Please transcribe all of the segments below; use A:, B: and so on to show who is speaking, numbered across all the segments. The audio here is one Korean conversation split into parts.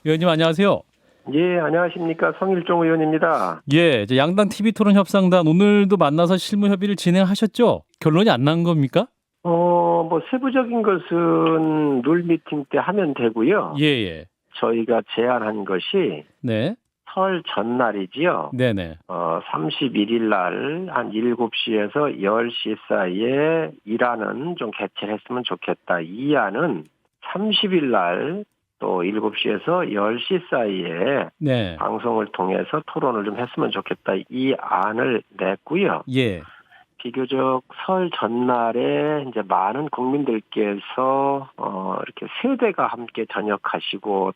A: 의원님 안녕하세요.
B: 예, 안녕하십니까. 성일종 의원입니다.
A: 예, 이제 양당 TV 토론 협상단 오늘도 만나서 실무 협의를 진행하셨죠? 결론이 안 난 겁니까?
B: 뭐, 세부적인 것은 룰 미팅 때 하면 되고요.
A: 예, 예.
B: 저희가 제안한 것이
A: 네.
B: 설 전날이지요.
A: 네네.
B: 31일 날 한 7시에서 10시 사이에 일안은 좀 개최를 했으면 좋겠다. 이 안은 30일 날 또 7시에서 10시 사이에
A: 네.
B: 방송을 통해서 토론을 좀 했으면 좋겠다. 이 안을 냈고요.
A: 예.
B: 비교적 설 전날에 이제 많은 국민들께서 이렇게 세대가 함께 저녁하시고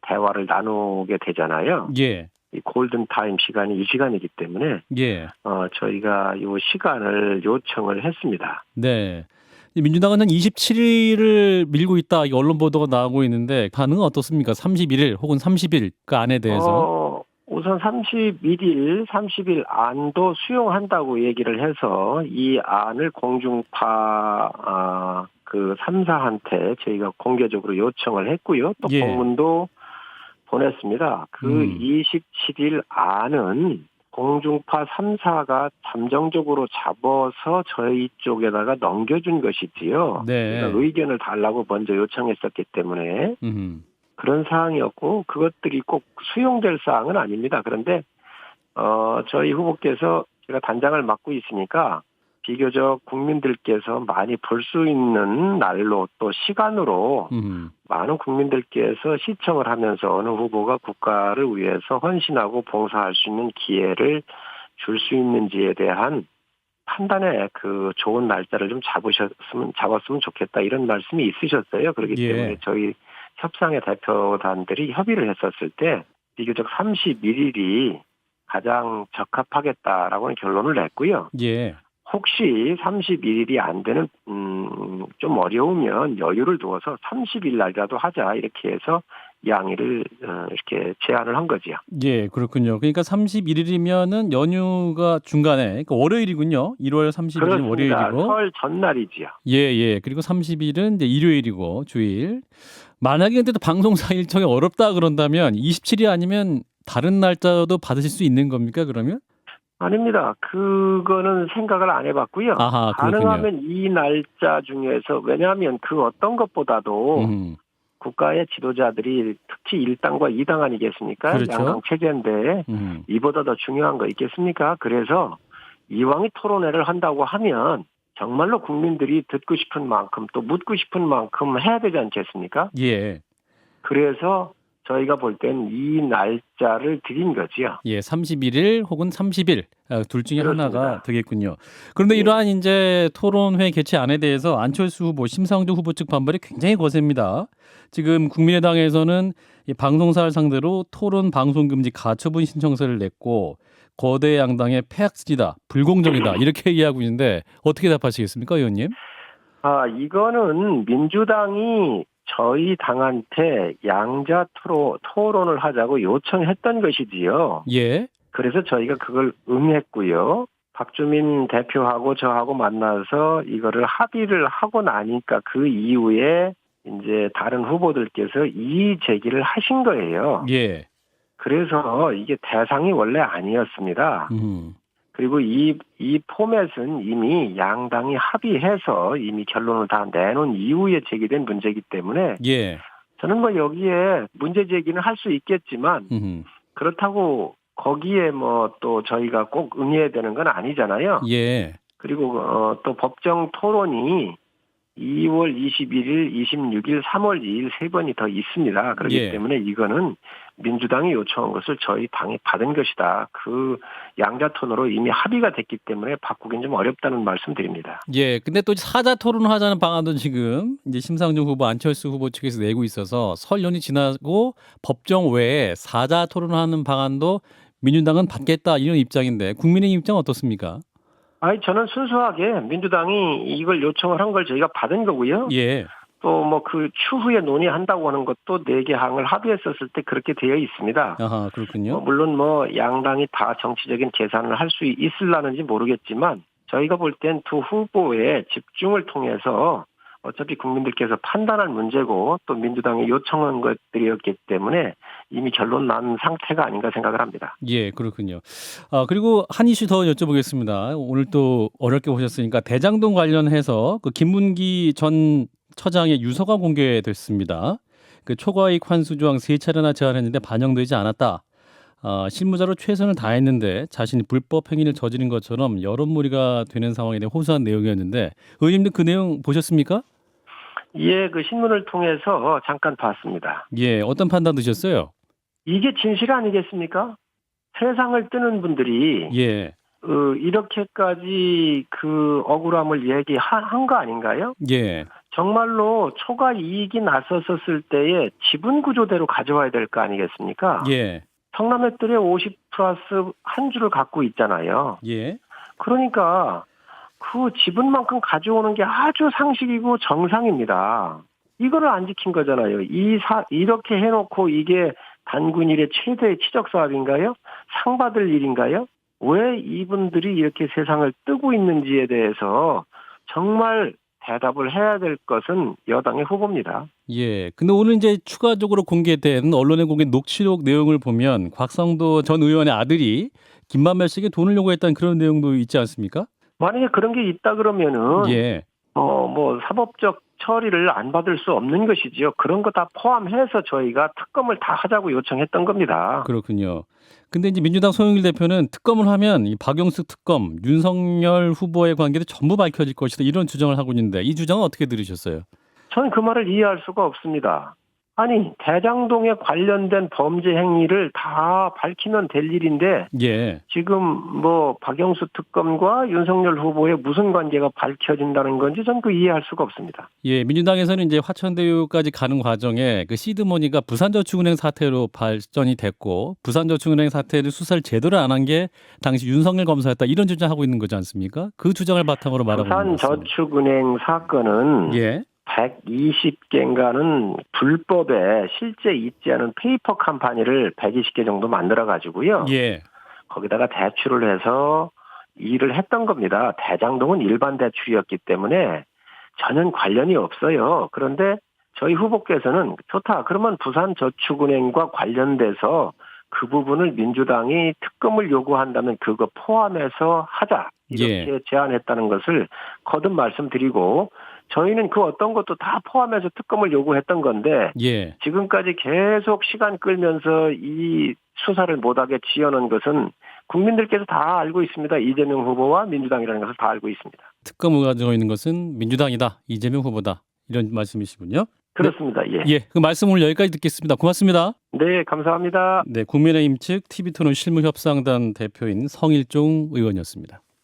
B: 대화를 나누게 되잖아요.
A: 예. 예.
B: 이 골든 타임 시간이 이 시간이기 때문에
A: 예.
B: 저희가 이 시간을 요청을 했습니다.
A: 네. 이 민주당은 한 27일을 밀고 있다. 이 언론 보도가 나오고 있는데 반응은 어떻습니까? 31일 혹은 30일 그 안에 대해서.
B: 우선 30일 안도 수용한다고 얘기를 해서 이 안을 공중파 그 3사한테 저희가 공개적으로 요청을 했고요. 또
A: 예.
B: 공문도 보냈습니다. 그 27일 안은 공중파 3사가 잠정적으로 잡아서 저희 쪽에다가 넘겨준 것이지요.
A: 네.
B: 그러니까 의견을 달라고 먼저 요청했었기 때문에 그런 사항이었고 그것들이 꼭 수용될 사항은 아닙니다. 그런데 저희 후보께서 제가 단장을 맡고 있으니까 비교적 국민들께서 많이 볼 수 있는 날로 또 시간으로 많은 국민들께서 시청을 하면서 어느 후보가 국가를 위해서 헌신하고 봉사할 수 있는 기회를 줄 수 있는지에 대한 판단에 그 좋은 날짜를 좀 잡았으면 좋겠다 이런 말씀이 있으셨어요. 그렇기 때문에 저희 협상의 대표단들이 협의를 했었을 때 비교적 31일이 가장 적합하겠다라고는 결론을 냈고요.
A: 예.
B: 혹시 31일이 안 되는 좀 어려우면 여유를 두어서 30일 날이라도 하자 이렇게 해서 양의를 이렇게 제안을 한 거지요.
A: 예, 그렇군요. 그러니까 31일이면은 연휴가 중간에 그러니까 월요일이군요. 1월 30일은
B: 그렇습니다.
A: 월요일이고.
B: 설 전날이지요.
A: 예, 예. 그리고 30일은 이제 일요일이고 주일. 만약에 근데 또 방송사 일정이 어렵다 그런다면 27일 아니면 다른 날짜도 받으실 수 있는 겁니까, 그러면?
B: 아닙니다. 그거는 생각을 안 해봤고요.
A: 아하, 그렇군요.
B: 가능하면 이 날짜 중에서 왜냐하면 그 어떤 것보다도 국가의 지도자들이 특히 1당과 2당 아니겠습니까?
A: 그렇죠.
B: 양당 체제인데 이보다 더 중요한 거 있겠습니까? 그래서 이왕이 토론회를 한다고 하면 정말로 국민들이 듣고 싶은 만큼 또 묻고 싶은 만큼 해야 되지 않겠습니까?
A: 예.
B: 그래서 저희가 볼 땐 이 날짜를 드린 거지요.
A: 예, 31일 혹은 30일 둘 중에
B: 그렇습니다.
A: 하나가 되겠군요. 그런데 이러한 이제 토론회 개최안에 대해서 안철수 후보, 심상정 후보 측 반발이 굉장히 거셉니다. 지금 국민의당에서는 이 방송사를 상대로 토론 방송 금지 가처분 신청서를 냈고 거대 양당의 폐악질이다, 불공정이다 이렇게 얘기하고 있는데 어떻게 답하시겠습니까, 의원님?
B: 이거는 민주당이 저희 당한테 양자 토론을 하자고 요청했던 것이지요.
A: 예.
B: 그래서 저희가 그걸 응했고요. 박주민 대표하고 저하고 만나서 이거를 합의를 하고 나니까 그 이후에 이제 다른 후보들께서 이의 제기를 하신 거예요.
A: 예.
B: 그래서 이게 대상이 원래 아니었습니다. 그리고 이 포맷은 이미 양당이 합의해서 이미 결론을 다 내놓은 이후에 제기된 문제이기 때문에
A: 예.
B: 저는 뭐 여기에 문제 제기는 할 수 있겠지만 그렇다고 거기에 뭐 또 저희가 꼭 응해야 되는 건 아니잖아요.
A: 예.
B: 그리고 또 법정 토론이 2월 21일, 26일, 3월 2일 세 번이 더 있습니다. 그렇기 때문에 이거는 민주당이 요청한 것을 저희 당이 받은 것이다. 그 양자 톤으로 이미 합의가 됐기 때문에 바꾸긴 좀 어렵다는 말씀드립니다.
A: 예. 근데 또 사자 토론을 하자는 방안도 지금 이제 심상정 후보, 안철수 후보 측에서 내고 있어서 설 연이 지나고 법정 외에 사자 토론을 하는 방안도 민주당은 받겠다 이런 입장인데 국민의 입장 어떻습니까?
B: 저는 순수하게 민주당이 이걸 요청을 한 걸 저희가 받은 거고요.
A: 예.
B: 또 뭐 그 추후에 논의한다고 하는 것도 4개 항을 합의했었을 때 그렇게 되어 있습니다.
A: 아하, 그렇군요.
B: 물론 뭐 양당이 다 정치적인 계산을 할 수 있을라는지 모르겠지만 저희가 볼 땐 두 후보의 집중을 통해서 어차피 국민들께서 판단할 문제고 또 민주당이 요청한 것들이었기 때문에 이미 결론 난 상태가 아닌가 생각을 합니다.
A: 예, 그렇군요. 그리고 한 이슈 더 여쭤보겠습니다. 오늘 또 어렵게 보셨으니까 대장동 관련해서 그 김문기 전 처장의 유서가 공개됐습니다. 그 초과이익 환수 조항 3차례나 제안했는데 반영되지 않았다. 실무자로 최선을 다했는데 자신이 불법 행위를 저지른 것처럼 여론몰이가 되는 상황에 대해 호소한 내용이었는데 의원님도 그 내용 보셨습니까?
B: 예, 그 신문을 통해서 잠깐 봤습니다.
A: 예, 어떤 판단 드셨어요?
B: 이게 진실 아니겠습니까? 세상을 뜨는 분들이
A: 예,
B: 이렇게까지 그 억울함을 얘기한 거 아닌가요?
A: 예,
B: 정말로 초과 이익이 났었을 때에 지분 구조대로 가져와야 될 거 아니겠습니까?
A: 예,
B: 성남의들의 50 플러스 한 주를 갖고 있잖아요.
A: 예,
B: 그러니까 그 지분만큼 가져오는 게 아주 상식이고 정상입니다. 이거를 안 지킨 거잖아요. 이렇게 해놓고 이게 단군 일의 최대의 치적 사업인가요? 상 받을 일인가요? 왜 이분들이 이렇게 세상을 뜨고 있는지에 대해서 정말 대답을 해야 될 것은 여당의 후보입니다.
A: 예. 근데 오늘 이제 추가적으로 공개된 언론에 공개된 녹취록 내용을 보면 곽상도 전 의원의 아들이 김만별 씨에게 돈을 요구했다는 그런 내용도 있지 않습니까?
B: 만약에 그런 게 있다 그러면은
A: 예.
B: 뭐 사법적 처리를 안 받을 수 없는 것이지요. 그런 거 다 포함해서 저희가 특검을 다 하자고 요청했던 겁니다.
A: 그렇군요. 근데 이제 민주당 송영길 대표는 특검을 하면 이 박영수 특검, 윤석열 후보의 관계도 전부 밝혀질 것이다 이런 주장을 하고 있는데 이 주장은 어떻게 들으셨어요?
B: 저는 그 말을 이해할 수가 없습니다. 아니 대장동에 관련된 범죄 행위를 다 밝히면 될 일인데
A: 예.
B: 지금 뭐 박영수 특검과 윤석열 후보의 무슨 관계가 밝혀진다는 건지 전 그 이해할 수가 없습니다.
A: 예, 민주당에서는 이제 화천대유까지 가는 과정에 그 시드머니가 부산저축은행 사태로 발전이 됐고 부산저축은행 사태를 수사를 제대로 안 한 게 당시 윤석열 검사였다 이런 주장하고 있는 거지 않습니까? 그 주장을 바탕으로 말하고 있는 것 같습니다.
B: 부산저축은행 사건은
A: 예.
B: 120개인가는 불법에 실제 있지 않은 페이퍼 컴퍼니를 120개 정도 만들어 가지고요.
A: 예.
B: 거기다가 대출을 해서 일을 했던 겁니다. 대장동은 일반 대출이었기 때문에 전혀 관련이 없어요. 그런데 저희 후보께서는 좋다. 그러면 부산저축은행과 관련돼서 그 부분을 민주당이 특검을 요구한다면 그거 포함해서 하자. 이렇게 제안했다는 것을 거듭 말씀드리고 저희는 그 어떤 것도 다 포함해서 특검을 요구했던 건데
A: 예.
B: 지금까지 계속 시간 끌면서 이 수사를 못하게 지어놓은 것은 국민들께서 다 알고 있습니다. 이재명 후보와 민주당이라는 것을 다 알고 있습니다.
A: 특검을 가지고 있는 것은 민주당이다. 이재명 후보다. 이런 말씀이시군요.
B: 그렇습니다. 예.
A: 예. 그 말씀 오늘 여기까지 듣겠습니다. 고맙습니다.
B: 네, 감사합니다.
A: 네, 국민의힘 측 TV토론 실무협상단 대표인 성일종 의원이었습니다.